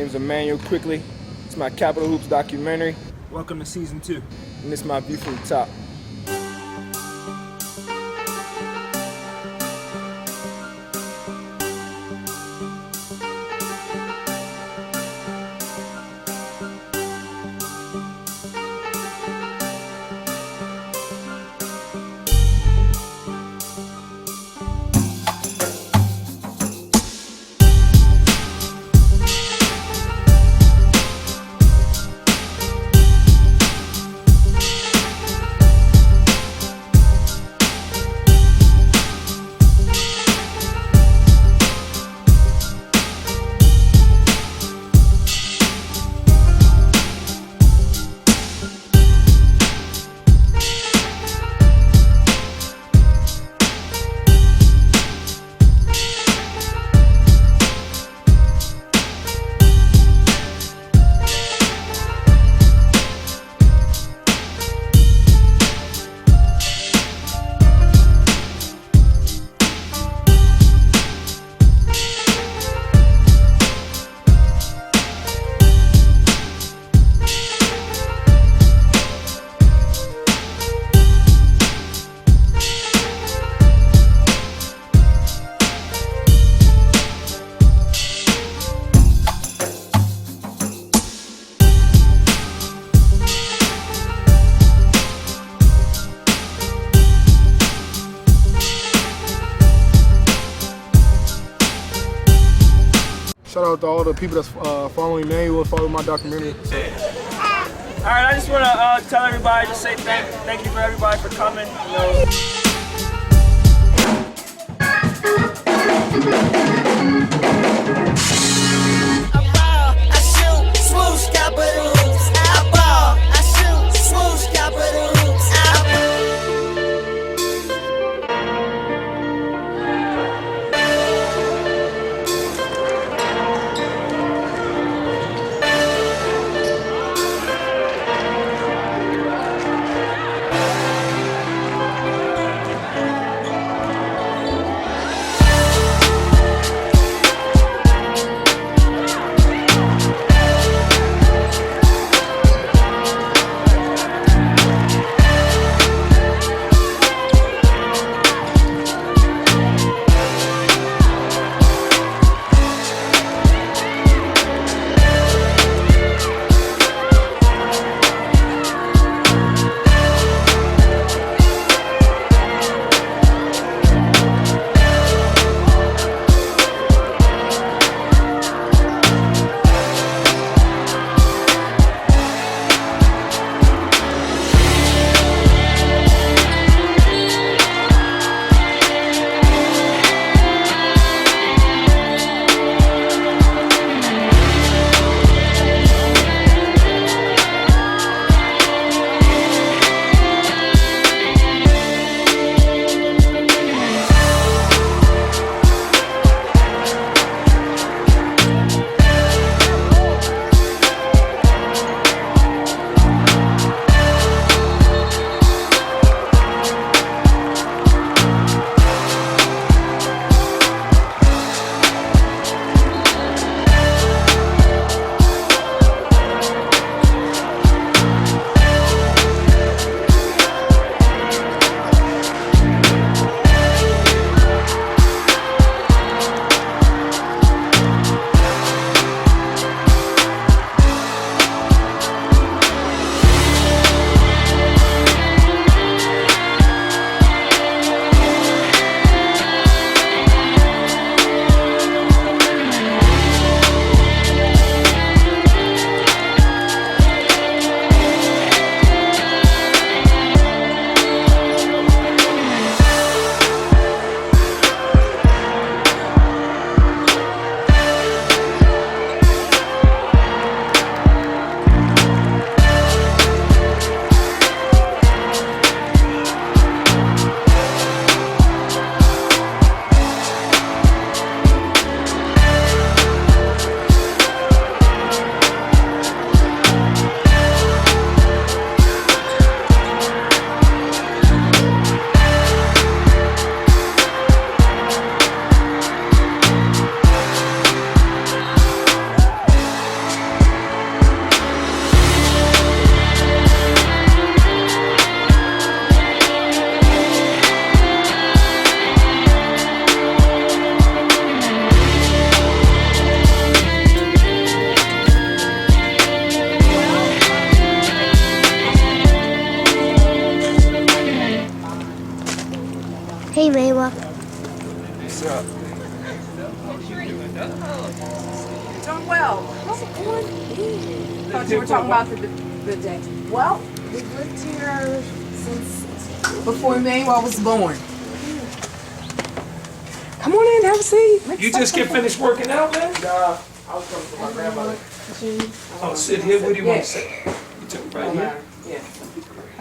name is Immanuel Quickley. It's my Capital Hoops documentary. Welcome to season 2. And this is my view from the top. Shout out to all the people that's following Immanuel, follow my documentary. All right, I just want to tell everybody, just say thank you for everybody for coming. doing well. How's it going? Thought you were talking about the day. Well, we've lived here since before Emmanuel was born. Come on in, have a seat. You just get finished working out, man? Nah, I was coming from my grandmother. Oh, sit here. What do you want to say? You took right here. Yeah.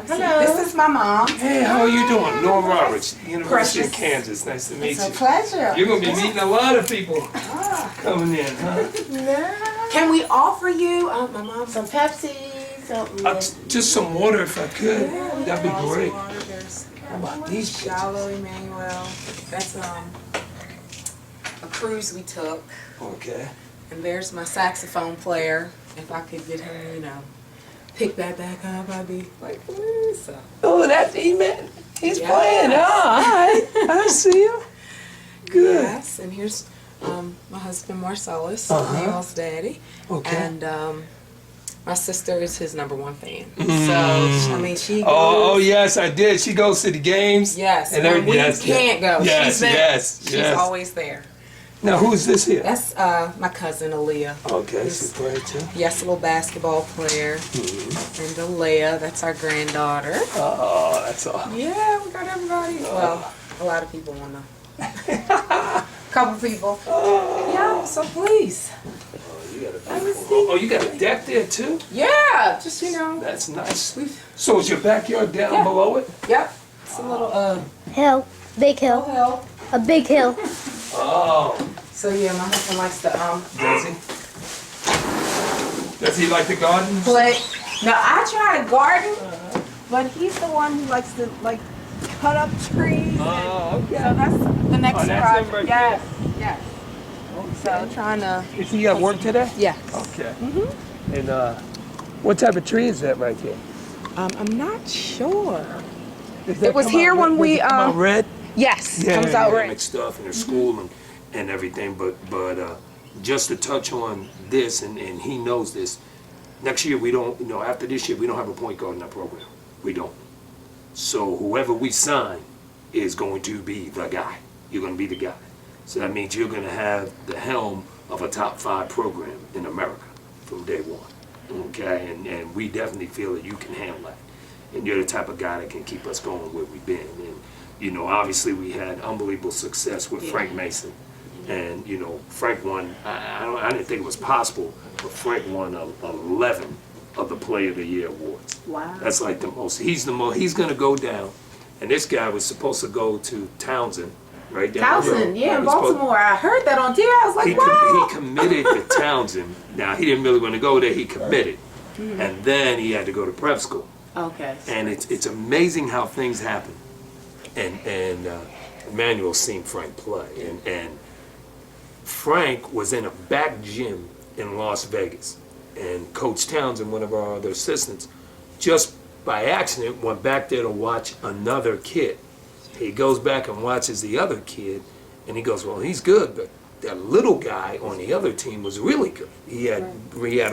Hello. This is my mom. Hey, how are you doing? Norm Roberts, University of Precious. Kansas. Nice to meet It's a you. pleasure. You're gonna be meeting a lot of people coming in, huh? Can we offer you, my mom, Some Pepsi, Just some water if I could. That'd be great. There's How about these pictures? Shallow Emmanuel. That's a cruise we took. Okay. And there's my saxophone player. If I could get him, pick that back up, I'd be like, please. So, Oh, that's E-Man. He's Yeah. playing. Oh, all right. I see him. Good. yes, and here's my husband Marcellus, Emmanuel's daddy. Okay. And my sister is his #1 fan. So, I mean, she goes. Oh, yes, I did. She goes to the games. Yes, And when we yes, can't go, Yes, she's there. yes, She's yes. always there. Now, who's this here? That's my cousin Aaliyah. Okay, He's- she's playing too. Yes, little basketball player. And Alea, that's our granddaughter. Oh, that's all. Yeah, we got everybody. Well, a lot of people want to. Couple people. Yeah, so please. Oh, you got a deck there too? Yeah, just That's nice. So is your backyard down Yeah. below it? Yep. It's a little Hill, big hill, hill. a big hill. Oh, So yeah, my husband likes to does he? Does he like the garden? play. Now I try to garden, but he's the one who likes to cut up trees. Oh, okay. So that's the next Oh, that's him project. right Yes, yes. So trying to. Is he at work today? Yeah. Okay. And what type of tree is that right there? I'm not sure. Does that It was come here out when red? we, Does it come out red? Yes, comes out right. Academic stuff in their school and everything, but just to touch on this, and he knows this, next year we don't, after this year, we don't have a point guard in our program. We don't. So whoever we sign is going to be the guy. You're going to be the guy. So that means you're going to have the helm of a top 5 program in America from day one. Okay? And we definitely feel that you can handle that. And you're the type of guy that can keep us going where we've been. And, obviously we had unbelievable success with Frank Mason. And, Frank won, I didn't think it was possible, but Frank won 11 of the Player of the Year awards. Wow. That's like the most. He's going to go down. And this guy was supposed to go to Townsend, right down the road. Townsend, yeah, in He was supposed- Baltimore. I heard that on TV. I was like, he, wow. he committed to Townsend. Now, he didn't really want to go there. He committed. And then he had to go to prep school. Okay. And it's amazing how things happen. And Emmanuel's seen Frank play. And Frank was in a back gym in Las Vegas. And Coach Townsend, one of our other assistants, just by accident went back there to watch another kid. He goes back and watches the other kid, and he goes, well, he's good, but that little guy on the other team was really good. He had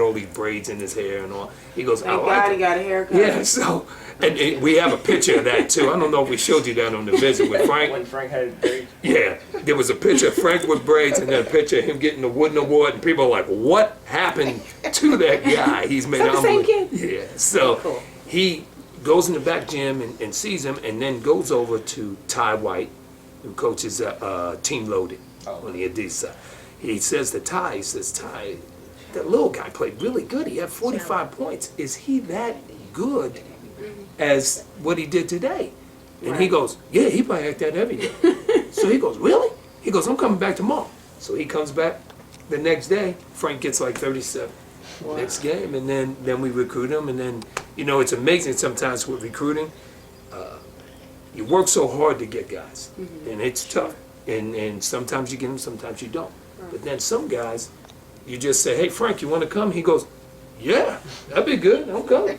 all these braids in his hair and all. He goes, I Thank like God it. he got a haircut. Yeah, so, and we have a picture of that too. I don't know if we showed you that on the visit with Frank. When Frank had his braids. Yeah, there was a picture of Frank with braids and then a picture of him getting the Wooden Award, and people are like, what happened to that guy? He's made Is that the same kid? Yeah, so Cool. he goes in the back gym and sees him, and then goes over to Ty White, who coaches Team Loaded on the Adidas side. He says to Ty, Ty, that little guy played really good. He had 45 points. Is he that good as what he did today? And he goes, yeah, he probably act that every day. So he goes, really? He goes, I'm coming back tomorrow. So he comes back the next day. Frank gets like 37 next game, and then we recruit him. And then, it's amazing sometimes with recruiting. You work so hard to get guys, and it's tough. And sometimes you get them, sometimes you don't. But then some guys, you just say, hey, Frank, you want to come? He goes, yeah, that'd be good. I'm coming.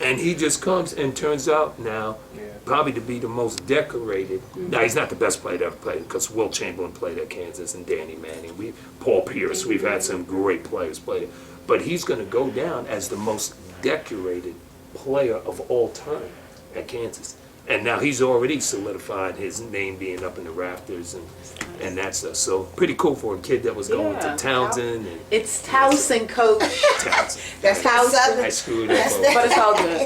And he just comes and turns out now probably to be the most decorated. Now, he's not the best player to ever play, because Will Chamberlain played at Kansas and Danny Manning. Paul Pierce, we've had some great players play there. But he's going to go down as the most decorated player of all time at Kansas. And now he's already solidified his name being up in the rafters and that stuff. So pretty cool for a kid that was going to Townsend and It's Towson, coach. Townsend. That's Towson. I screwed up. But it's all good.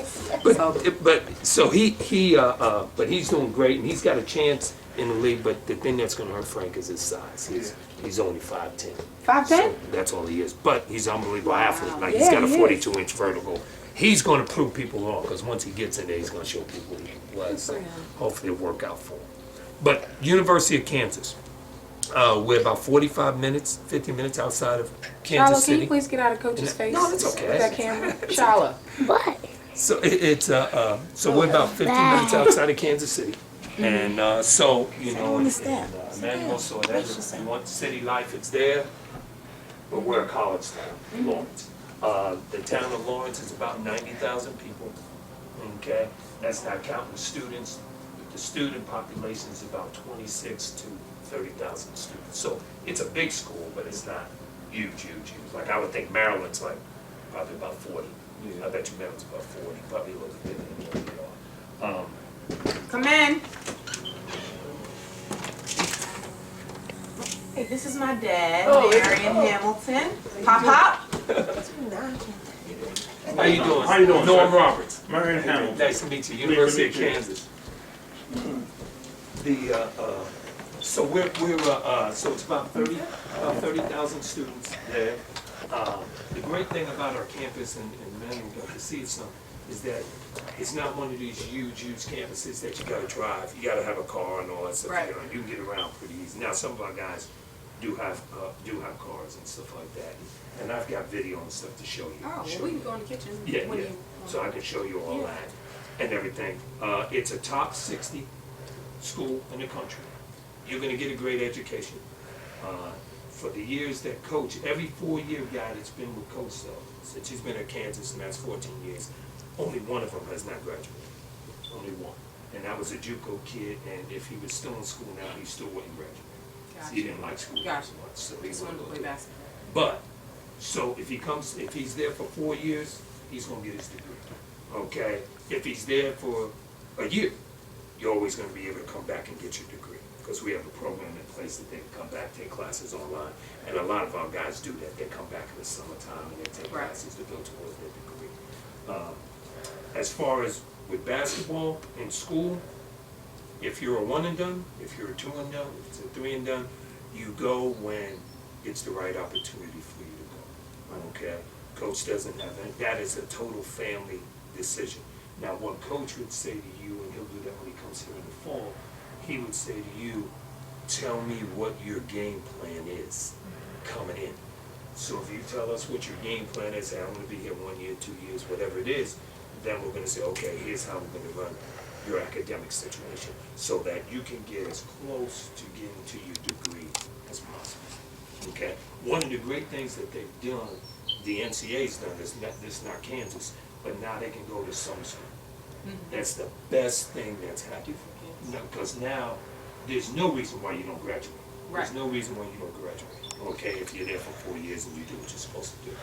It's all good. But so but he's doing great and he's got a chance in the league. But the thing that's going to hurt Frank is his size. He's only 5'10". 5'10"? So that's all he is. But he's an unbelievable athlete. Like he's got a 42-inch vertical. He's going to prove people wrong because once he gets in there, he's going to show people who he was. So hopefully it'll work out for him. But University of Kansas, we're about 45 minutes, 50 minutes outside of Kansas Charlotte, City. can you please get out of Coach's face? No, it's okay. With that camera. Charlotte. What? So so we're about 15 minutes outside of Kansas City. And so, you know, Immanuel saw that. If you want city life, it's there. But we're a college town, Lawrence. The town of Lawrence is about 90,000 people, okay? That's not counting students. The student population is about 26 to 30,000 students. So it's a big school, but it's not huge. Like I would think Maryland's like probably about 40. I bet you Maryland's about 40, probably a little bit more than we are. Come in. Hey, this is my dad, Marion Hamilton. Pop. How you doing? How you doing, Norm sir? Roberts. Marion Hamilton. Nice to meet you. University of meet you. Kansas. So so it's about 30,000 students there. The great thing about our campus, and many got to see some, is that it's not one of these huge campuses that you gotta drive. You gotta have a car and all that stuff. Right. You can get around pretty easy. Now, some of our guys do have cars and stuff like that. And I've got video and stuff to show you. Oh, well, we can go in the kitchen. Yeah. when you- So I can show you all that and everything. It's a top 60 school in the country. You're gonna get a great education. For the years that Coach, every 4-year guy that's been with Coach though, since he's been at Kansas, and that's 14 years, only one of them has not graduated. Only one. And that was a JUCO kid, and if he was still in school now, he still wouldn't graduate. Gotcha. He didn't like school Gotcha. as much, so he Just wanted to wouldn't play go to it. basketball. But, so if he's there for 4 years, he's gonna get his degree, okay? If he's there for a year, you're always gonna be able to come back and get your degree, because we have a program in place that they can come back, take classes online. And a lot of our guys do that, they come back in the summertime and they take Right. classes to build towards their degree. As far as with basketball in school, if you're a 1 and done, if you're a 2 and done, if it's a 3 and done, you go when it's the right opportunity for you to go, okay? Coach doesn't have that. That is a total family decision. Now, what Coach would say to you, and he'll do that when he comes here in the fall, he would say to you, tell me what your game plan is coming in. So if you tell us what your game plan is, hey, I'm gonna be here 1 year, 2 years, whatever it is, then we're gonna say, okay, here's how we're gonna run your academic situation so that you can get as close to getting to your degree as possible. Okay? One of the great things that they've done, the NCAA's done, this not Kansas, but now they can go to summer school. That's the best thing that's happened. Because now, there's no reason why you don't graduate. There's Right. no reason why you don't graduate, okay, if you're there for 4 years and you do what you're supposed to do.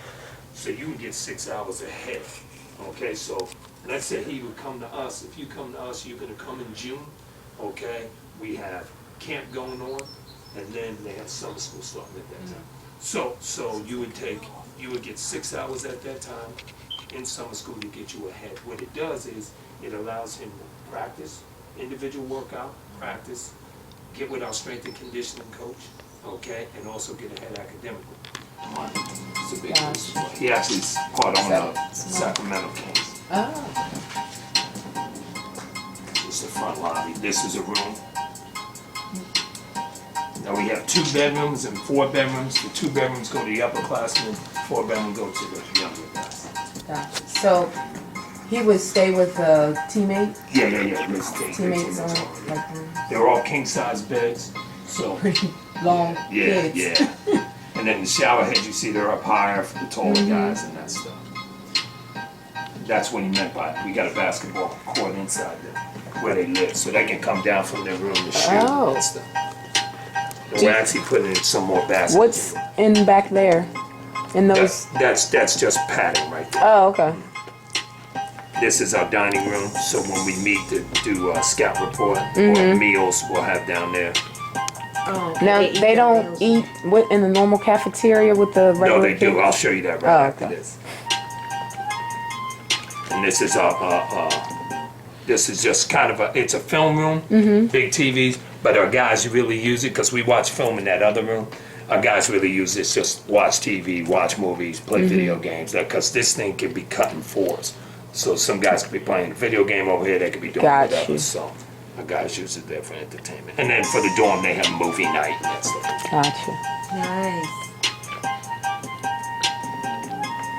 So you would get 6 hours ahead, okay? So let's say he would come to us. If you come to us, you're gonna come in June, okay? We have camp going on, and then they have summer school starting at that time. So you would get 6 hours at that time in summer school to get you ahead. What it does is, it allows him to practice, individual workout, practice, get with our strength and conditioning coach, okay, and also get ahead academically. It's a big deal. He actually is part owner of Sacramento Kings. Oh. It's the front lobby. This is a room. Now we have 2 bedrooms and 4 bedrooms. The 2 bedrooms go to the upperclassmen, 4 bedrooms go to the younger guys. Gotcha. So he would stay with a teammate? Yeah. Let's take Teammates on teammates on. like They're all king-size beds, so. pretty long kids. Yeah. And then the shower heads, you see, they're up higher for the taller guys and that stuff. That's what he meant by it. We got a basketball court inside there where they live, so they can come down from their room to shoot Oh. and stuff. And we're actually putting in some more baskets. What's in back there? In those? That's just padding right there. Oh, okay. This is our dining room, so when we meet to do scout report or meals, we'll have down there. Now they don't eat in the normal cafeteria with the regular. No, they do. kids? I'll show you that right after okay. this. And this is our, this is just kind of it's a film room, big TVs, but our guys really use it because we watch film in that other room. Our guys really use this, just watch TV, watch movies, play video games, because this thing can be cut in fours. So some guys could be playing a video game over here, they could be doing whatever. So our guys use it there for entertainment. And then for the dorm, they have movie night and that stuff. Gotcha. Nice.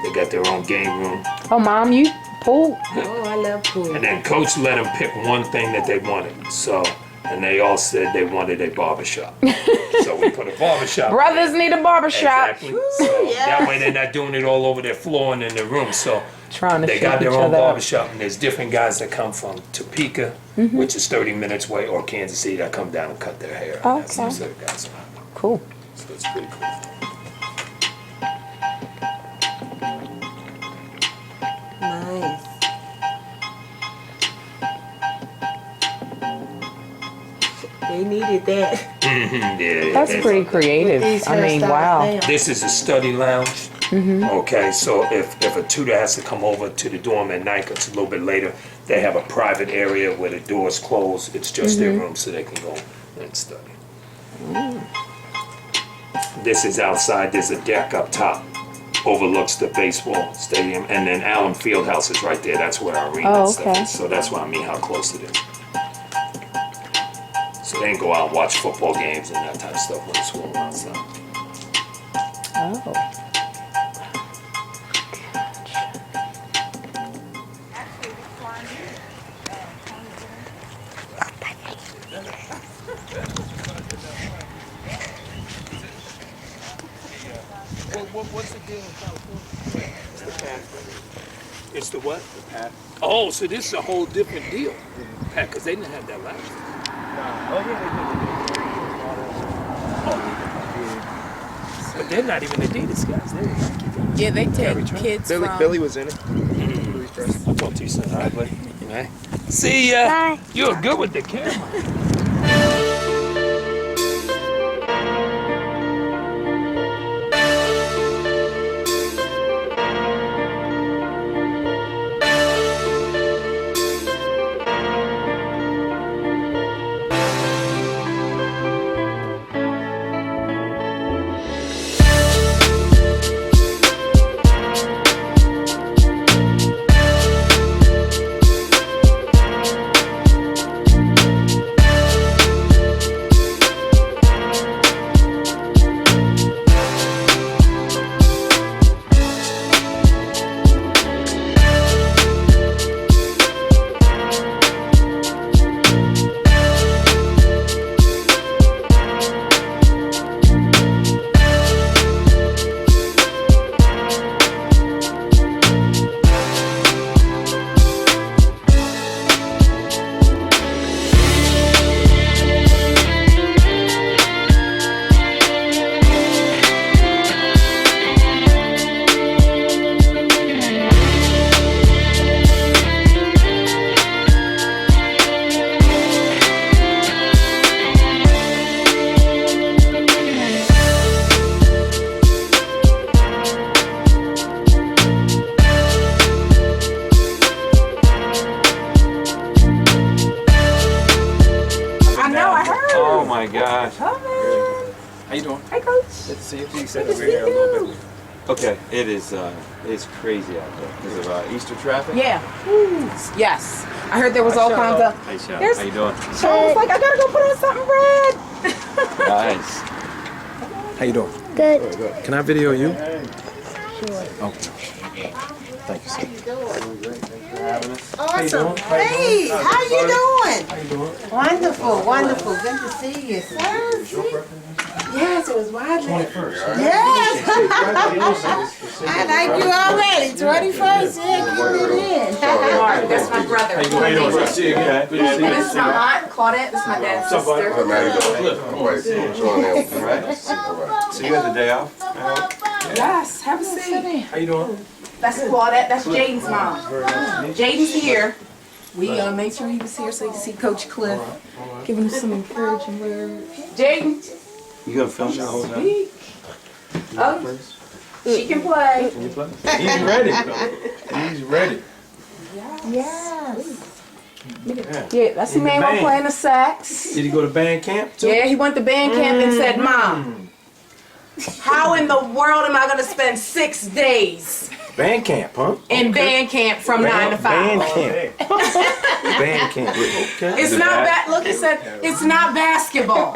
They got their own game room. Oh, Mom, you pool? Oh, I love pool. And then Coach let them pick one thing that they wanted. So, and they all said they wanted a barbershop. So we put a barbershop. Brothers need a barbershop. Exactly. So that way they're not doing it all over their floor and in their room. So Trying to they shake got their each own other up. barbershop, and there's different guys that come from Topeka, which is 30 minutes away, or Kansas City that come down and cut their hair. And that's Okay. those other guys. Cool. So it's pretty cool. Nice. They needed that. Yeah, That's pretty creative. These I mean, hairstyles wow. now. This is a study lounge. Okay, so if a tutor has to come over to the dorm at night, 'cause it's a little bit later, they have a private area where the doors close. It's just their room, so they can go and study. This is outside. There's a deck up top, overlooks the baseball stadium, and then Allen Fieldhouse is right there. That's where our arena and stuff okay. is. So that's why I mean how close it is. So they can go out and watch football games and that type of stuff when it's warm outside. Oh. What's the deal in California? It's the path. It's the what? The path. Oh, so this is a whole different deal. Path, because they didn't have that last time. But they're not even Adidas guys. They're Nike guys. Yeah, they Carry take Trent. kids Billy, from. Billy was in it. Louis dress. I'll talk to you soon. All right, buddy. All right. See ya. Bye. You're good with the camera. Oh my gosh. Come in. How you doing? Hey, Coach. Good to see you. You said that we're here a little bit. Okay, it's crazy out there because of Easter traffic. Yeah. Yes. I heard there was all kinds of. Hey, Sean. There's- How you doing? I was like, I gotta go put on something red. Nice. How you doing? Good. Can I video you? Sure. Okay. Thank you, sir. Awesome. Hey, how you doing? Wonderful, wonderful. Good to see you. Yes, it was widely. 21st. Yes. I like you already. 21st. Yeah, get it in. Mark, that's my brother. How you doing? Good to see you again. Good to see you. This is my aunt, Claudette. This is my dad's sister. All right. So you had the day off? Yes, have a seat. How you doing? That's Claudette. That's Jaden's mom. Jaden's here. We made sure he was here so you can see Coach Cliff giving him some encouraging words. Jaden. You gonna film the whole time? Speak. Oh, she can play. Can you play? He's ready. He's ready. Yes. Yeah, that's Immanuel playing the sax. Did he go to band camp too? Yeah, he went to band camp and said, Mom, how in the world am I going to spend 6 days Band camp, huh? in band camp from 9 to 5? Band camp. Band camp. Okay. It's not look, he said, it's not basketball.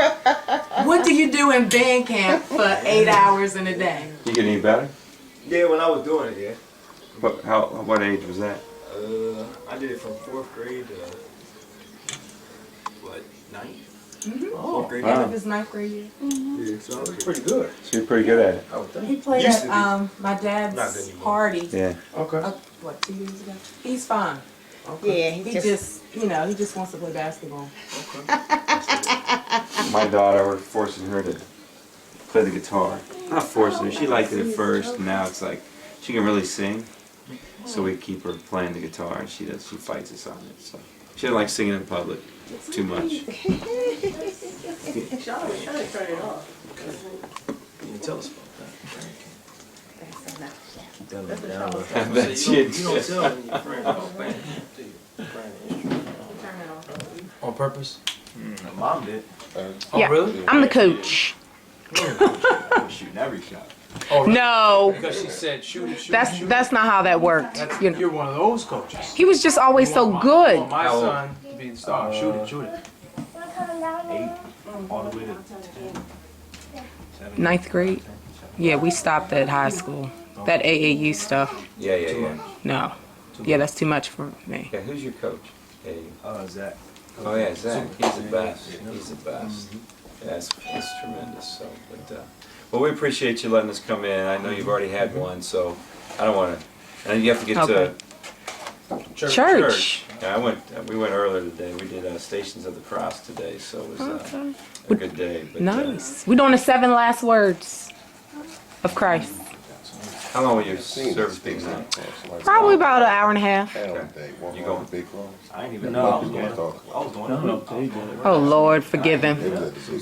What do you do in band camp for 8 hours in a day? You getting any better? Yeah, when I was doing it, yeah. What age was that? I did it from 4th grade to, what, 9th? Oh, grade. End of his 9th grade year. Yeah, so I was pretty good. So you're pretty good at it. I would think. He played Used at to be. my Not dad's anymore. party, Yeah. Okay. what, 2 years ago? He's fine. Yeah, He just, he just wants to play basketball. My daughter, we're forcing her to play the guitar. Not forcing her. She liked it at first, and now it's like she can really sing. So we keep her playing the guitar, and she fights us on it. So she doesn't like singing in public too much. Can you tell us about that? I bet she You don't tell when your friends about band, do you? On purpose? My mom did. Oh, really? I'm the coach. Shooting every shot. Oh, really? No, Because she said shoot it, shoot it, that's shoot it. that's not how that worked. You know, You're one of those coaches. he was just always so Want good. my son to be the star. Shoot it, shoot it. 8, all the way to 10. 9th grade. Yeah, we stopped at high school. That AAU stuff. Yeah. No. Yeah, that's too much for me. Yeah, who's your coach? Hey. Zach. Oh yeah, Zach. He's the best. He's the best. Yeah, it's tremendous. So, but well, we appreciate you letting us come in. I know you've already had one, so I don't want to. And you have to get Okay. to Church. Yeah, we went earlier today. We did Stations of the Cross today, so it was a good day. But, Nice. We're doing the 7 last words of Christ. how long will your service be now? Probably about an hour and a half. You going? I didn't even know I was going. Oh Lord, forgive him.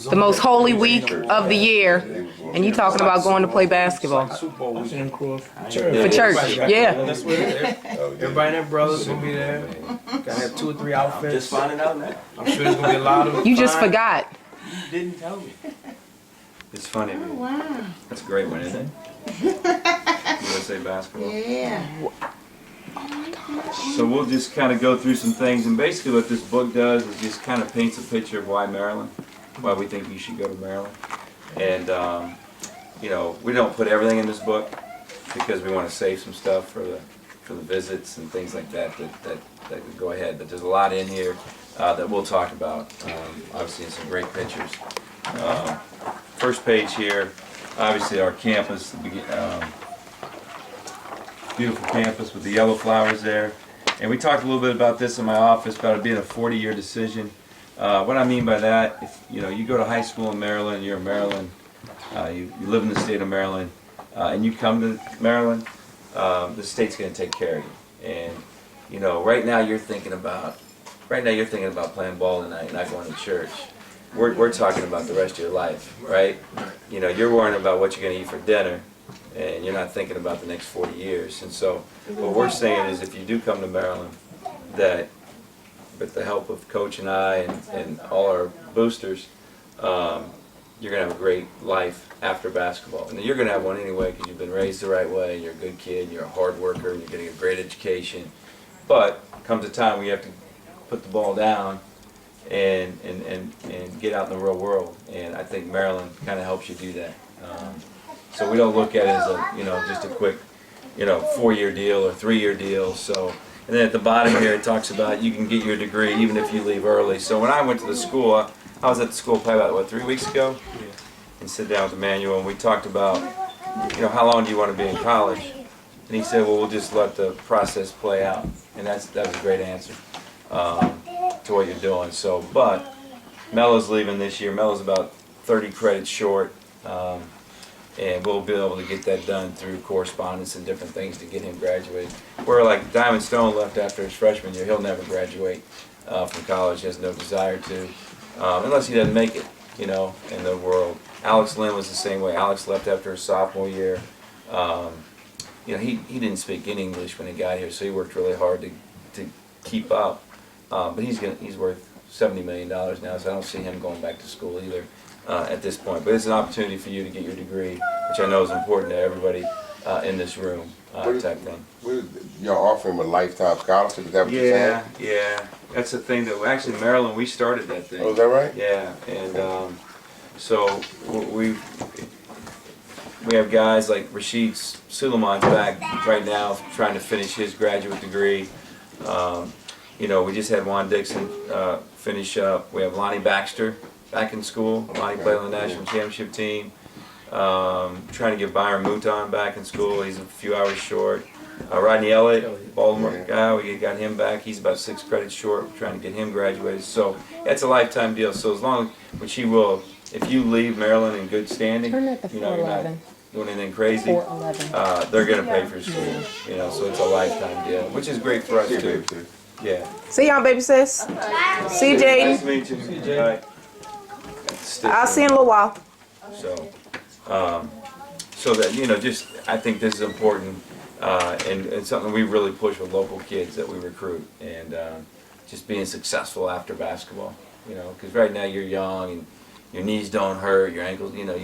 The most holy week of the year, and you talking about going to play basketball Super Bowl weekend. for church? Yeah. That's what it is. Everybody and their brothers gonna be there. Gotta have 2 or 3 outfits. Just finding out now. I'm sure there's gonna be a lot of. You just forgot. You didn't tell me. It's funny. Wow. That's a great one, isn't it? USA basketball. Yeah. So we'll just kind of go through some things, and basically what this book does is just kind of paints a picture of why Maryland, why we think you should go to Maryland. And you know, we don't put everything in this book because we want to save some stuff for the visits and things like that that could go ahead. But there's a lot in here that we'll talk about. Obviously, and some great pictures. First page here, obviously our campus. Beautiful campus with the yellow flowers there. And we talked a little bit about this in my office, about it being a 40-year decision. What I mean by that, if you go to high school in Maryland, you're in Maryland, you live in the state of Maryland, and you come to Maryland, the state's going to take care of you. And right now you're thinking about playing ball tonight and not going to church. We're talking about the rest of your life, right? You're worrying about what you're going to eat for dinner, and you're not thinking about the next 40 years. And so what we're saying is, if you do come to Maryland, that with the help of Coach and I and all our boosters, you're going to have a great life after basketball. And you're going to have one anyway, because you've been raised the right way, and you're a good kid, you're a hard worker, and you're getting a great education. But comes a time where you have to put the ball down and get out in the real world. And I think Maryland kind of helps you do that. So we don't look at it as just a quick 4-year deal or 3-year deal. So, and then at the bottom here it talks about you can get your degree even if you leave early. So when I went to the school, I was at the school probably about 3 weeks ago, and sit down with Immanuel, and we talked about how long do you want to be in college, and he said, well, we'll just let the process play out, and that was a great answer to what you're doing. So, but Melo's leaving this year. Melo's about 30 credits short. and we'll be able to get that done through correspondence and different things to get him graduated. Where like Diamond Stone left after his freshman year, he'll never graduate from college. He has no desire to, unless he doesn't make it, you know, in the world. Alex Lynn was the same way. Alex left after his sophomore year. You know, he didn't speak any English when he got here, so he worked really hard to keep up. But he's worth $70 million now, so I don't see him going back to school either at this point. But it's an opportunity for you to get your degree, which I know is important to everybody in this room, type thing. Y'all offering him a lifetime scholarship? Is that what you're saying? Yeah. That's the thing that actually in Maryland we started that thing. Oh, is that right? Yeah, and so we have guys like Rashid Suleiman's back right now trying to finish his graduate degree. You know, we just had Juan Dixon finish up. We have Lonnie Baxter back in school. Lonnie played on the national championship team. Trying to get Byron Mouton back in school. He's a few hours short. Rodney Elliott, Baltimore guy, we got him back. He's about 6 credits short. We're trying to get him graduated. So that's a lifetime deal. So as long, which he will, if you leave Maryland in good standing, Turn it to you know, you're not 411. doing anything crazy, 411. they're going to pay for school. You know, so it's a lifetime deal, which is great for us too. Yeah. See y'all, baby sis. See you, Jaden. Nice to meet you. Bye. I'll see you in a little while. So that, you know, just, I think this is important, and something we really push with local kids that we recruit, and just being successful after basketball, you know, because right now you're young and your knees don't hurt, your ankles, you know,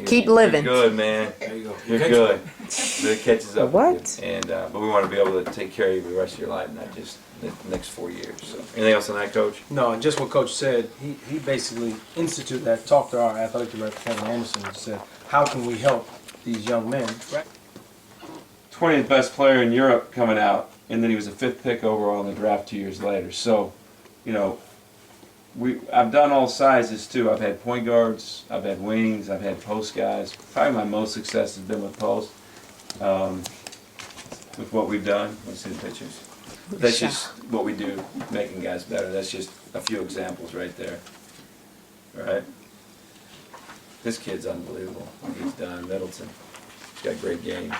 Keep living. You're good, man. There you go. You're good. It catches up What? with you. And, but we want to be able to take care of you for the rest of your life, not just the next 4 years. So, anything else on that, Coach? No, and just what Coach said, he basically instituted that, talked to our athletic director, Kevin Anderson, and said, how can we help these young men? 20th best player in Europe coming out, and then he was a 5th pick overall in the draft 2 years later. So, you know, I've done all sizes too. I've had point guards, I've had wings, I've had post guys. Probably my most success has been with post, with what we've done. Let's see the pictures. That's just what we do, making guys better. That's just a few examples right there. All right. This kid's unbelievable. What he's done, Middleton. He's got a great game.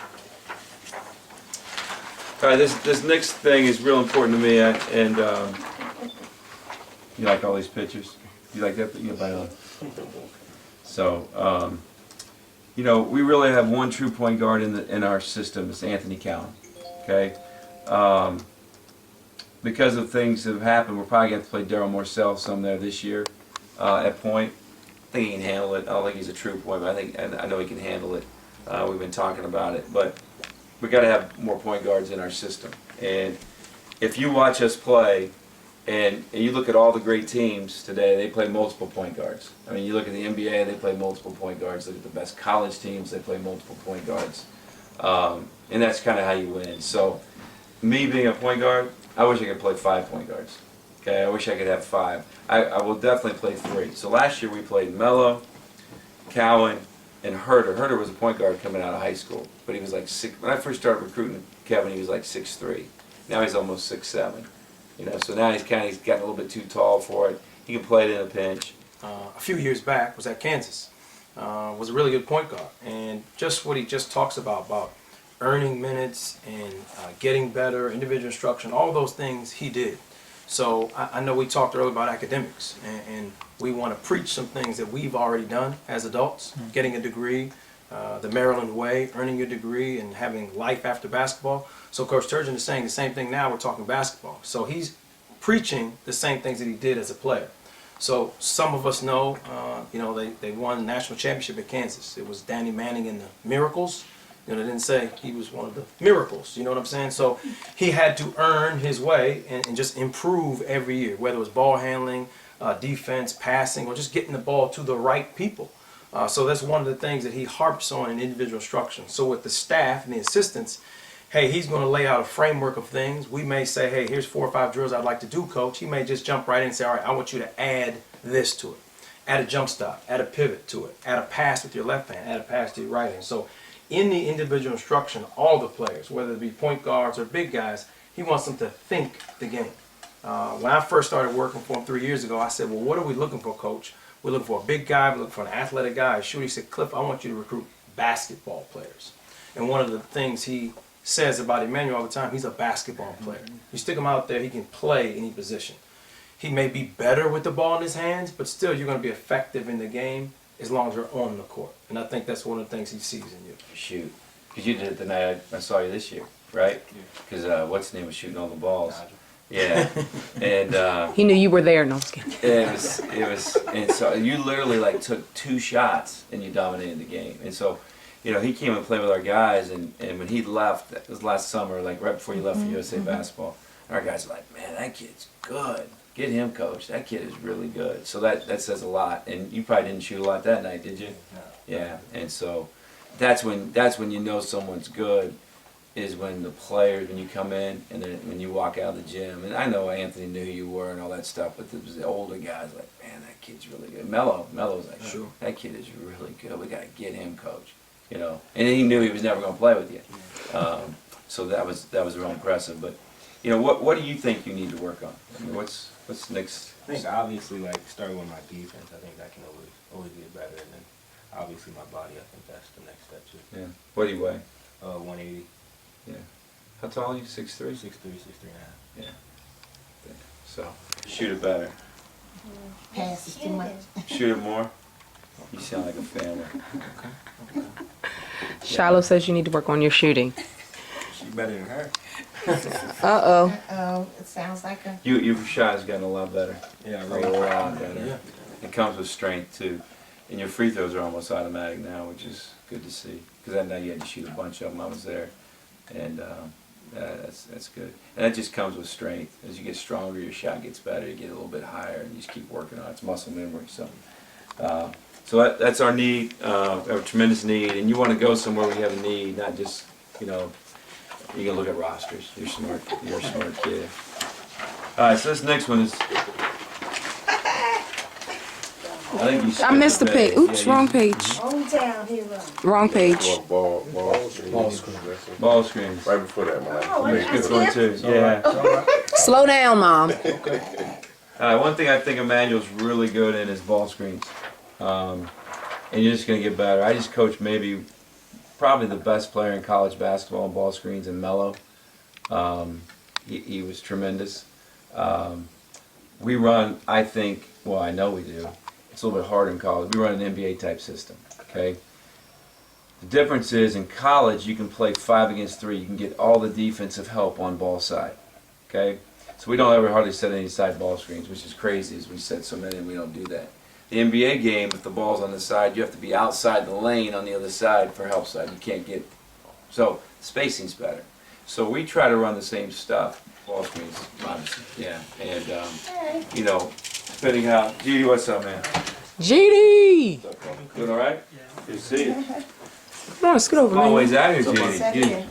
All right, this next thing is real important to me, and you like all these pictures? You like that? You buy on. So, you know, we really have one true point guard in our system. It's Anthony Cowan. Okay. Because of things that have happened, we're probably going to play Daryl Morcell some there this year at point. I think he can handle it. I don't think he's a true point, but I know he can handle it. We've been talking about it, but we got to have more point guards in our system. And if you watch us play, and you look at all the great teams today, they play multiple point guards. I mean, you look at the NBA, they play multiple point guards. Look at the best college teams, they play multiple point guards. And that's kind of how you win. So, me being a point guard, I wish I could play 5 point guards. Okay, I wish I could have 5. I will definitely play 3. So last year we played Mello, Cowan, and Herter. Herter was a point guard coming out of high school, but he was like 6. When I first started recruiting Kevin, he was like 6'3". Now he's almost 6'7". You know, so now he's gotten a little bit too tall for it. He can play it in a pinch. A few years back was at Kansas. Was a really good point guard, and just what he just talks about earning minutes and getting better, individual instruction, all those things he did. So I know we talked earlier about academics, and we want to preach some things that we've already done as adults, getting a degree, the Maryland way, earning your degree, and having life after basketball. So Coach Turgeon is saying the same thing now. We're talking basketball. So he's preaching the same things that he did as a player. So some of us know, you know, they won the national championship at Kansas. It was Danny Manning and the Miracles. You know, they didn't say he was one of the miracles. You know what I'm saying? So he had to earn his way and just improve every year, whether it was ball handling, defense, passing, or just getting the ball to the right people. So that's one of the things that he harps on in individual instruction. So with the staff and the assistants, hey, he's going to lay out a framework of things. We may say, hey, here's 4 or 5 drills I'd like to do, coach. He may just jump right in and say, all right, I want you to add this to it. Add a jump stop, add a pivot to it, add a pass with your left hand, add a pass to your right hand. So in the individual instruction, all the players, whether it be point guards or big guys, he wants them to think the game. When I first started working for him 3 years ago, I said, well, what are we looking for, coach? We're looking for a big guy, we're looking for an athletic guy. He said, Cliff, I want you to recruit basketball players. And one of the things he says about Immanuel all the time, he's a basketball player. You stick him out there, he can play any position. He may be better with the ball in his hands, but still you're going to be effective in the game as long as you're on the court. And I think that's one of the things he sees in you. Shoot. Because you did it the night I saw you this year, right? Because what's his name was shooting all the balls. Yeah. And He knew you were there. No, I'm just kidding. it was, and so you literally like took 2 shots and you dominated the game. And so, you know, he came and played with our guys, and when he left, it was last summer, like right before he left for USA basketball, our guys were like, man, that kid's good. Get him, coach. That kid is really good. So that says a lot. And you probably didn't shoot a lot that night, did you? No. Yeah. And so that's when you know someone's good, is when the players, when you come in and then when you walk out of the gym. And I know Anthony knew who you were and all that stuff, but it was the older guys like, man, that kid's really good. Melo's like, Sure. that kid is really good. We got to get him, coach. You know, and he knew he was never going to play with you. So that was real impressive. But you know, what do you think you need to work on? I mean, what's next? I think obviously, like, starting with my defense, I think that can always get better, and then obviously my body, I think that's the next step too. Yeah. What do you weigh? 180. Yeah. How tall are you? 6'3"? 6'3", 6'3.5. Yeah. So shoot it better. Passes too much. Shoot it more. You sound like a family. Shiloh says you need to work on your shooting. She better than her. Uh-oh. Oh, it sounds like a. Your shot has gotten a lot better. Yeah, A really. lot better. Yeah. It comes with strength too, and your free throws are almost automatic now, which is good to see. Because I know you had to shoot a bunch of them. I was there, and that's good. And that just comes with strength. As you get stronger, your shot gets better. You get a little bit higher, and you just keep working on it. It's muscle memory. So that's our need. We have a tremendous need, and you want to go somewhere where you have a need, not just, you know, you can look at rosters. You're smart. You're a smart kid. All right, so this next one is. I think you. I missed the page. Oops, Yeah, wrong page. Hometown hero. Wrong page. Ball screen. Ball screens. Right before that, man. Oh, I Good skipped. one too. Yeah. Slow down, Mom. One thing I think Immanuel's really good in is ball screens, and you're just gonna get better. I just coached probably the best player in college basketball in ball screens, and Melo. He was tremendous. We run, I think, well, I know we do. It's a little bit harder in college. We run an NBA type system. Okay. The difference is in college you can play 5 against 3. You can get all the defensive help on ball side. Okay. So we don't ever hardly set any side ball screens, which is crazy, as we set so many and we don't do that. The NBA game, if the ball's on the side, you have to be outside the lane on the other side for help side. You can't get, so spacing's better. So we try to run the same stuff, ball screens, yeah, and you know, depending how. Judy, what's up, man? GD! Doing all right? Good to see you. Come on, scoot over, man. Always out here, Judy. Second.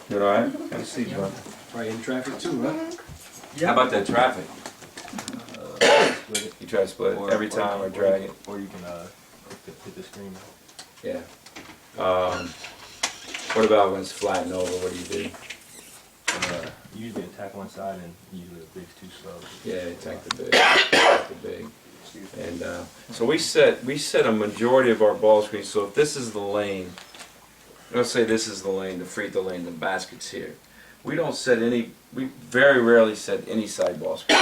Doing all right? Good to see you, bro. Probably in traffic too, huh? How about that traffic? You try to split it every time or drag it? Or you can hit the screen. Yeah. What about when it's flattened over? What do you do? Usually attack one side and usually the big's too slow. Yeah, attack the big. Attack the big. And so we set a majority of our ball screens. So if this is the lane, let's say this is the lane, the free throw lane, the basket's here. We don't set any. We very rarely set any side ball screen.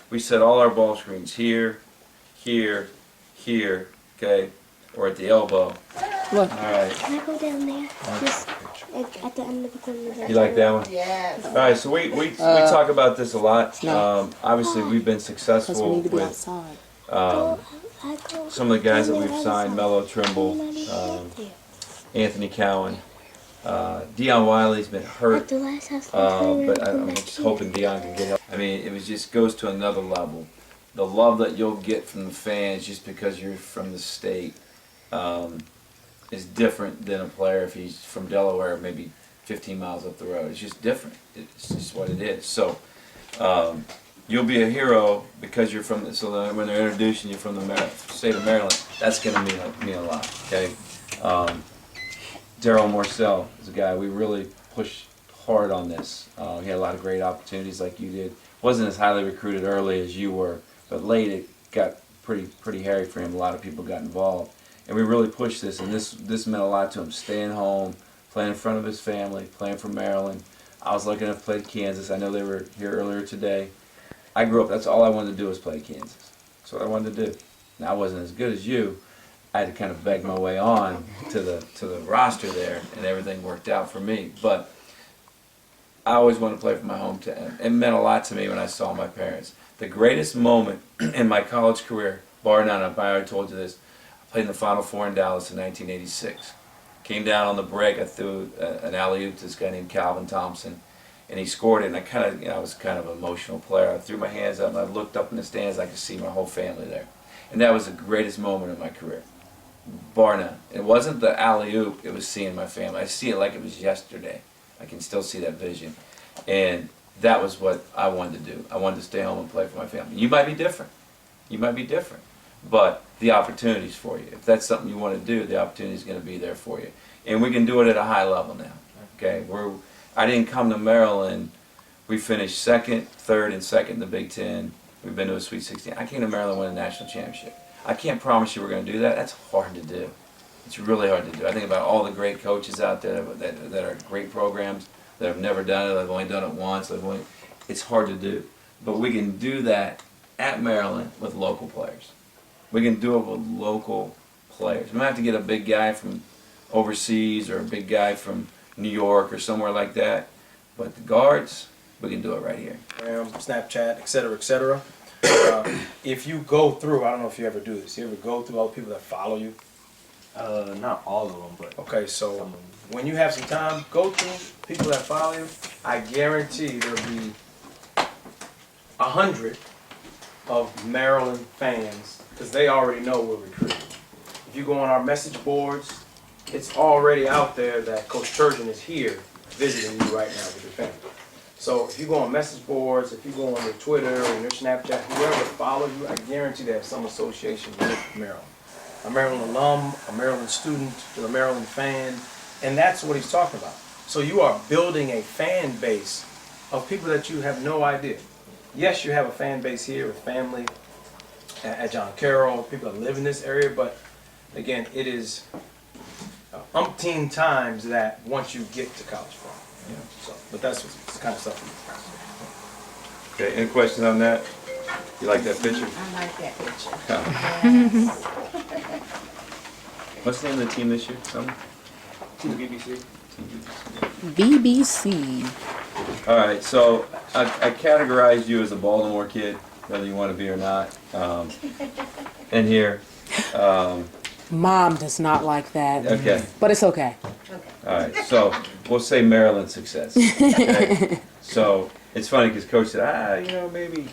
We set all our ball screens here, here, here. Okay, or at the elbow. Look. All right. Can I go down there? Just at the end of the corner. You like that one? Yes. All right, so we talk about this a lot. No. Obviously, we've been successful with outside. some of the guys that we've signed: Melo, Trimble, Anthony Cowan, Deion Wiley's been hurt, The last house. but I'm just hoping Deion can get help. I mean, it was just goes to another level. The love that you'll get from the fans just because you're from the state is different than a player if he's from Delaware, maybe 15 miles up the road. It's just different. It's just what it is. So you'll be a hero because you're from. So that when they're introducing you from the state of Maryland, that's going to mean a lot. Okay. Daryl Morcell is a guy we really pushed hard on this. He had a lot of great opportunities like you did. Wasn't as highly recruited early as you were, but late it got pretty hairy for him. A lot of people got involved, and we really pushed this, and this meant a lot to him. Staying home, playing in front of his family, playing for Maryland. I was lucky enough to play Kansas. I know they were here earlier today. I grew up, that's all I wanted to do was play Kansas. That's what I wanted to do. Now, I wasn't as good as you. I had to kind of beg my way on to the roster there, and everything worked out for me. But I always wanted to play for my hometown. It meant a lot to me when I saw my parents. The greatest moment in my college career, bar none, I already told you this, I played in the Final Four in Dallas in 1986. Came down on the break, I threw an alley-oop to this guy named Calvin Thompson, and he scored it, and I was kind of an emotional player. I threw my hands up, and I looked up in the stands, I could see my whole family there. And that was the greatest moment of my career, bar none. It wasn't the alley-oop, it was seeing my family. I see it like it was yesterday. I can still see that vision. And that was what I wanted to do. I wanted to stay home and play for my family. You might be different. You might be different. But the opportunity's for you. If that's something you want to do, the opportunity's going to be there for you. And we can do it at a high level now. Okay? I didn't come to Maryland. We finished second, third, and second in the Big Ten. We've been to a Sweet 16. I came to Maryland and won a national championship. I can't promise you we're going to do that. That's hard to do. It's really hard to do. I think about all the great coaches out there that are great programs that have never done it. They've only done it once. It's hard to do. But we can do that at Maryland with local players. We can do it with local players. We don't have to get a big guy from overseas or a big guy from New York or somewhere like that. But the guards, we can do it right here. Snapchat, etc., etc. If you go through, I don't know if you ever do this. You ever go through all the people that follow you? Not all of them, but Okay, so when you have some time, go through people that follow you. I guarantee there'll be 100 of Maryland fans because they already know we're recruiting. If you go on our message boards, it's already out there that Coach Turgeon is here visiting you right now with your family. So if you go on message boards, if you go on your Twitter or your Snapchat, whoever follows you, I guarantee they have some association with Maryland. A Maryland alum, a Maryland student, a Maryland fan, and that's what he's talking about. So you are building a fan base of people that you have no idea. Yes, you have a fan base here with family at John Carroll, people that live in this area, but again, it is umpteen times that once you get to college ball. Yeah. So, but that's the kind of stuff. Okay, any questions on that? You like that picture? I like that picture. What's the name of the team this year? Something? Team BBC. BBC. All right, so I categorized you as a Baltimore kid, whether you want to be or not. In here. Mom does not like that. Okay. But it's okay. All right, so we'll say Maryland success. Okay? So it's funny because Coach said, maybe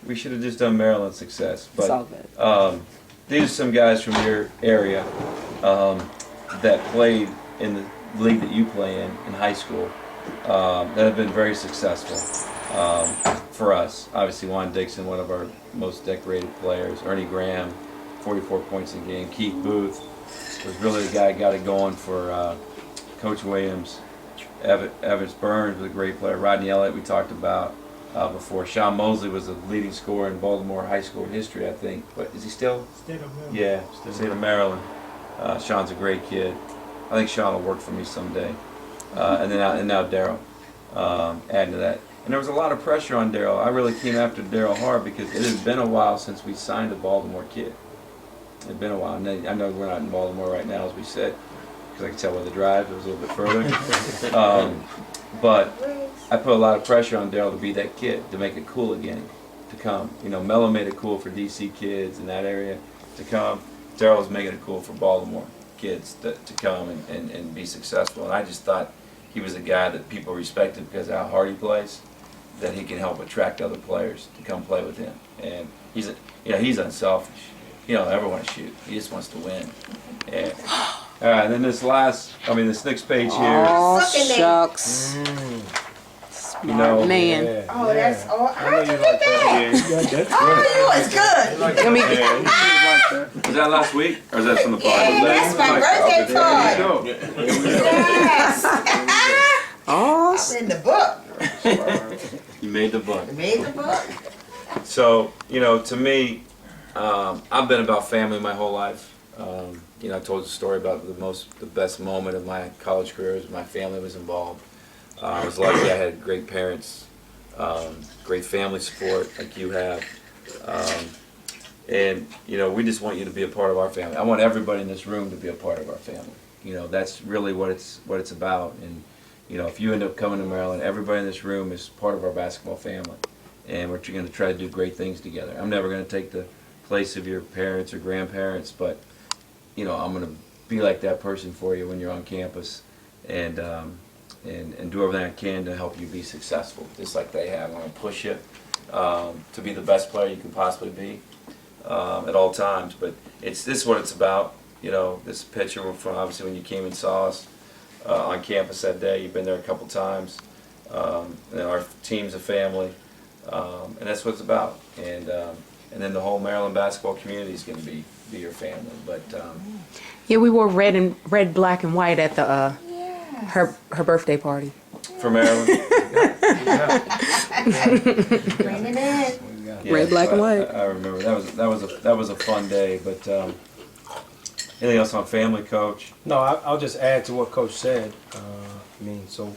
we should have just done Maryland success. But It's all good. these are some guys from your area that played in the league that you play in high school that have been very successful for us. Obviously, Juan Dixon, one of our most decorated players. Ernie Graham, 44 points a game. Keith Booth was really the guy who got it going for Coach Williams. Evans Burns was a great player. Rodney Elliott we talked about before. Sean Mosley was the leading scorer in Baltimore high school history, I think. But is he still? State of Maryland. Yeah, State of Maryland. Sean's a great kid. I think Sean will work for me someday. And now Daryl, adding to that. And there was a lot of pressure on Daryl. I really came after Daryl hard because it has been a while since we signed a Baltimore kid. It had been a while. And I know we're not in Baltimore right now, as we said, because I can tell by the drive, it was a little bit further. But I put a lot of pressure on Daryl to be that kid, to make it cool again, to come. Mello made it cool for DC kids in that area to come. Daryl was making it cool for Baltimore kids to come and be successful. And I just thought he was a guy that people respected because of how hard he plays, that he can help attract other players to come play with him. And he's unselfish. He don't ever want to shoot. He just wants to win. And, all right, and then this next page here. Oh, shucks. Smart man. Yeah, Oh, that's all. How'd you you get that? Yeah, that's Oh, you was good. Let me Was that last week? Or is that from the pod? That's my birthday card. Yes. Oh, It's in the book. You made the book. You made the book. So, to me, I've been about family my whole life. you know, I told the story about the best moment of my college career was my family was involved. I was lucky I had great parents, great family support like you have. And, you know, we just want you to be a part of our family. I want everybody in this room to be a part of our family. You know, that's really what it's about. And, you know, if you end up coming to Maryland, everybody in this room is part of our basketball family. And we're going to try to do great things together. I'm never going to take the place of your parents or grandparents, but, you know, I'm going to be like that person for you when you're on campus and do everything I can to help you be successful, just like they have. I'm going to push you to be the best player you can possibly be at all times. But this is what it's about. You know, this picture from obviously when you came and saw us on campus that day. You've been there a couple times. And our team's a family, and that's what it's about. And then the whole Maryland basketball community is going to be your family. But Yeah, we wore red, black, and white at the her birthday party. for Maryland, Bring it in. yeah, Red, black, and white. I remember that was a fun day. But anything else on family, Coach? No, I'll just add to what Coach said. I mean, so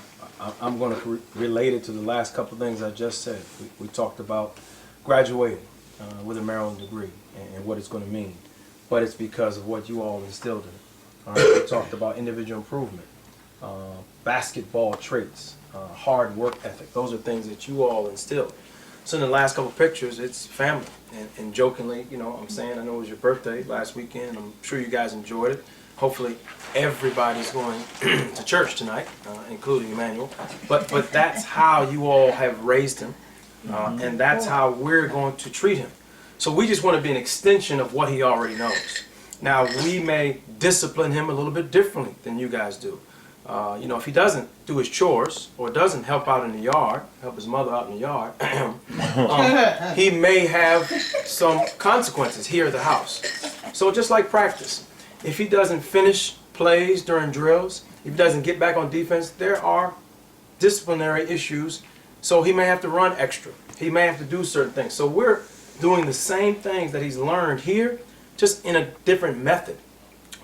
I'm going to relate it to the last couple of things I just said. We talked about graduating with a Maryland degree and what it's going to mean. But it's because of what you all instilled in it. All right? We talked about individual improvement, basketball traits, hard work ethic. Those are things that you all instilled. So in the last couple of pictures, it's family. And jokingly, you know, I'm saying, I know it was your birthday last weekend. I'm sure you guys enjoyed it. Hopefully everybody's going to church tonight, including Immanuel. But that's how you all have raised him, and that's how we're going to treat him. So we just want to be an extension of what he already knows. Now, we may discipline him a little bit differently than you guys do. You know, if he doesn't do his chores or doesn't help out in the yard, help his mother out in the yard, he may have some consequences here at the house. So just like practice, if he doesn't finish plays during drills, if he doesn't get back on defense, there are disciplinary issues. So he may have to run extra. He may have to do certain things. So we're doing the same things that he's learned here, just in a different method.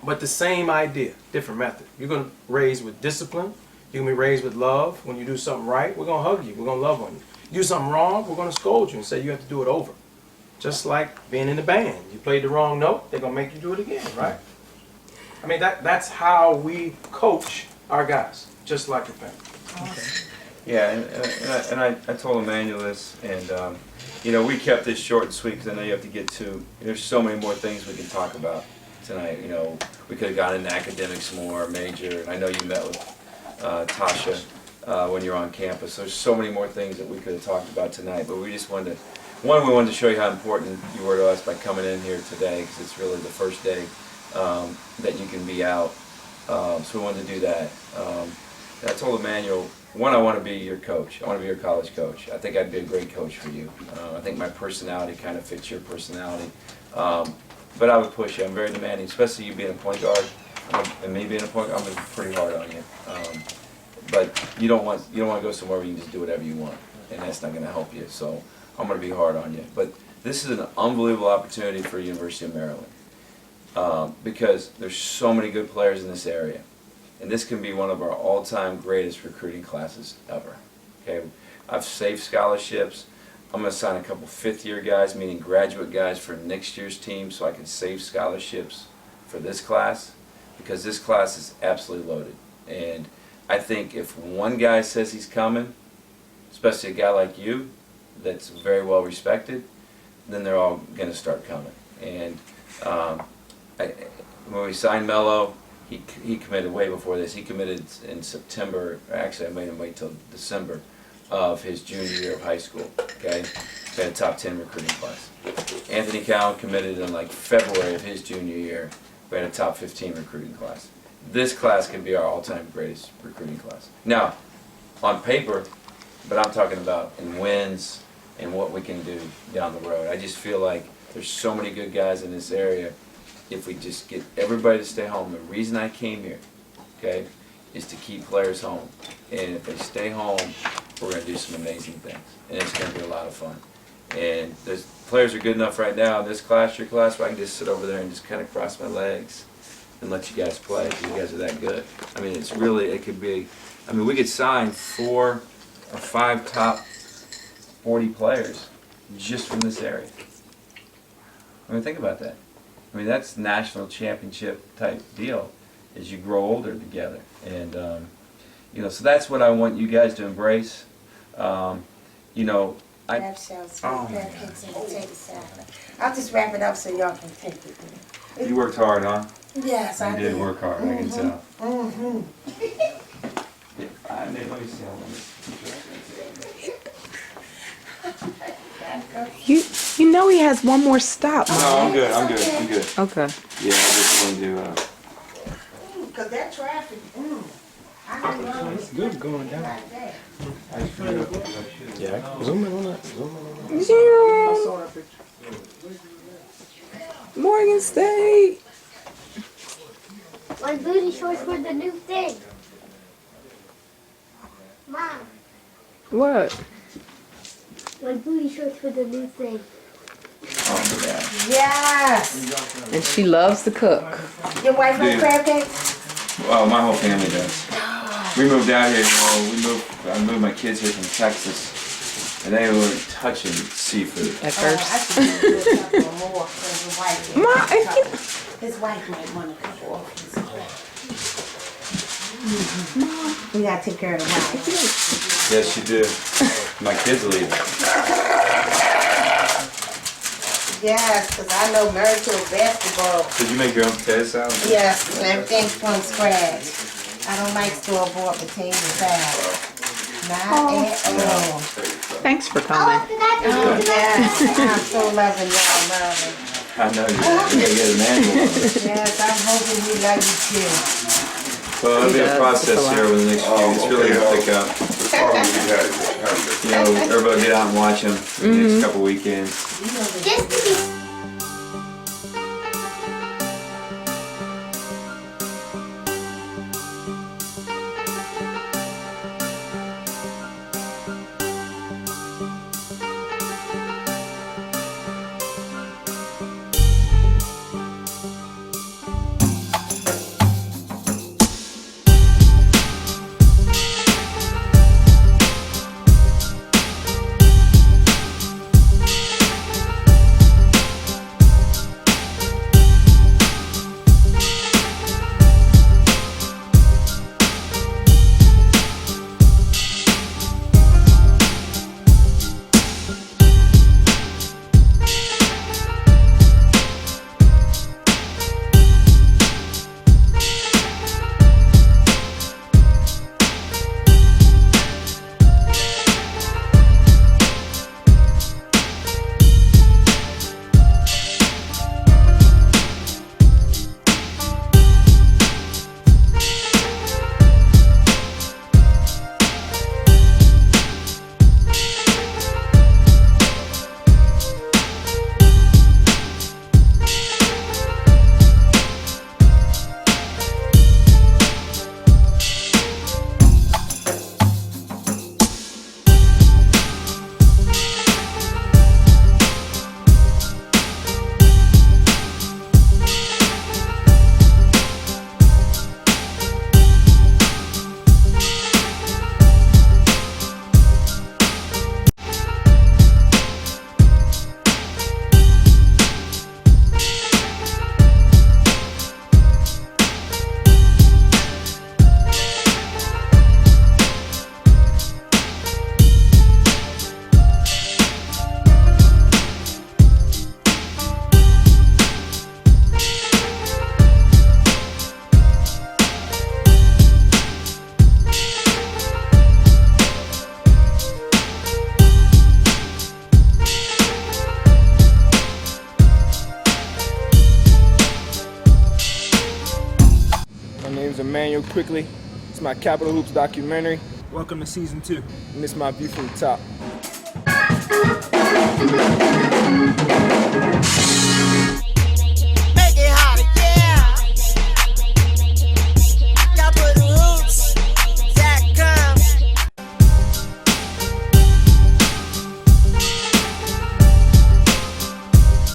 But the same idea, different method. You're going to raise with discipline. You're going to be raised with love. When you do something right, we're going to hug you. We're going to love on you. You do something wrong, we're going to scold you and say you have to do it over. Just like being in the band. You played the wrong note, they're going to make you do it again, right? I mean, that's how we coach our guys, just like your family. Awesome. Yeah, and I told Immanuel this, and you know, we kept this short and sweet because I know you have to get to. There's so many more things we can talk about tonight. You know, we could have gone into academics more, major. And I know you met with Tasha when you're on campus. There's so many more things that we could have talked about tonight, but we just wanted to. One, we wanted to show you how important you were to us by coming in here today, because it's really the first day that you can be out. So we wanted to do that. And I told Immanuel, one, I want to be your coach. I want to be your college coach. I think I'd be a great coach for you. I think my personality kind of fits your personality. But I would push you. I'm very demanding, especially you being a point guard. And me being a point guard, I'm going to be pretty hard on you. But you don't want to go somewhere where you can just do whatever you want, and that's not going to help you. So I'm going to be hard on you. But this is an unbelievable opportunity for University of Maryland because there's so many good players in this area. And this can be one of our all-time greatest recruiting classes ever. Okay, I've saved scholarships. I'm going to sign a couple fifth-year guys, meaning graduate guys, for next year's team, so I can save scholarships for this class, because this class is absolutely loaded. And I think if one guy says he's coming, especially a guy like you, that's very well respected, then they're all going to start coming. And when we signed Mello, he committed way before this. He committed in September. Actually, I made him wait till December of his junior year of high school. Okay, he had a top 10 recruiting class. Anthony Cowan committed in like February of his junior year. We had a top 15 recruiting class. This class can be our all-time greatest recruiting class. Now, on paper, but I'm talking about in wins and what we can do down the road. I just feel like there's so many good guys in this area. If we just get everybody to stay home, the reason I came here, okay, is to keep players home. And if they stay home, we're going to do some amazing things. And it's going to be a lot of fun. And players are good enough right now in this class, your class, where I can just sit over there and just kind of cross my legs. and let you guys play. You guys are that good. I mean, it's really, it could be, I mean, we could sign 4 or 5 top 40 players just from this area. I mean, think about that. I mean, that's national championship type deal as you grow older together. And, you know, so that's what I want you guys to embrace. You know, That sounds good. Crab cakes and potato salad. I'll just wrap it up so y'all can take it. you worked hard, huh? Yes, I You did. did work hard, I can tell. Mm-hmm. Yeah, let me see how long You know he has one more stop. No, I'm good, I'm good. Okay. Yeah, I just want to Because that traffic, I don't know. It's good going down. Like that. Yeah, zoom in on that. Zoom in on that. Zero. saw that picture. Morgan State. My booty shorts were the new thing. Mom, What? my booty shorts were the new thing. Yes. And she loves to cook. Your wife Dude. makes crab cakes? Well, my whole family does. We moved out here, I moved my kids here from Texas, and they were touching seafood. At I first. should do a couple more because his wife Ma, if you, his wife might want a couple of these. We gotta take care of the wife. Yes, you do. My kids leave. Yes, because I know Miracle basketball. Did you make your own potato salad? Yes, everything's from scratch. I don't like store-bought potato salad. Not at all. thanks for Oh, coming. look at that. Oh, yes, I'm so loving y'all, Mervin. I know you gotta get a manual of it. Yes, I'm hoping we love you too. Well, it'll be a does, process it's a here over the next few. It's really gonna pick up. You know, everybody get out and watch them the next couple weekends. Just to be My name's Immanuel Quickley. It's my Capital Hoops documentary. Welcome to season 2. And this is my view from the top.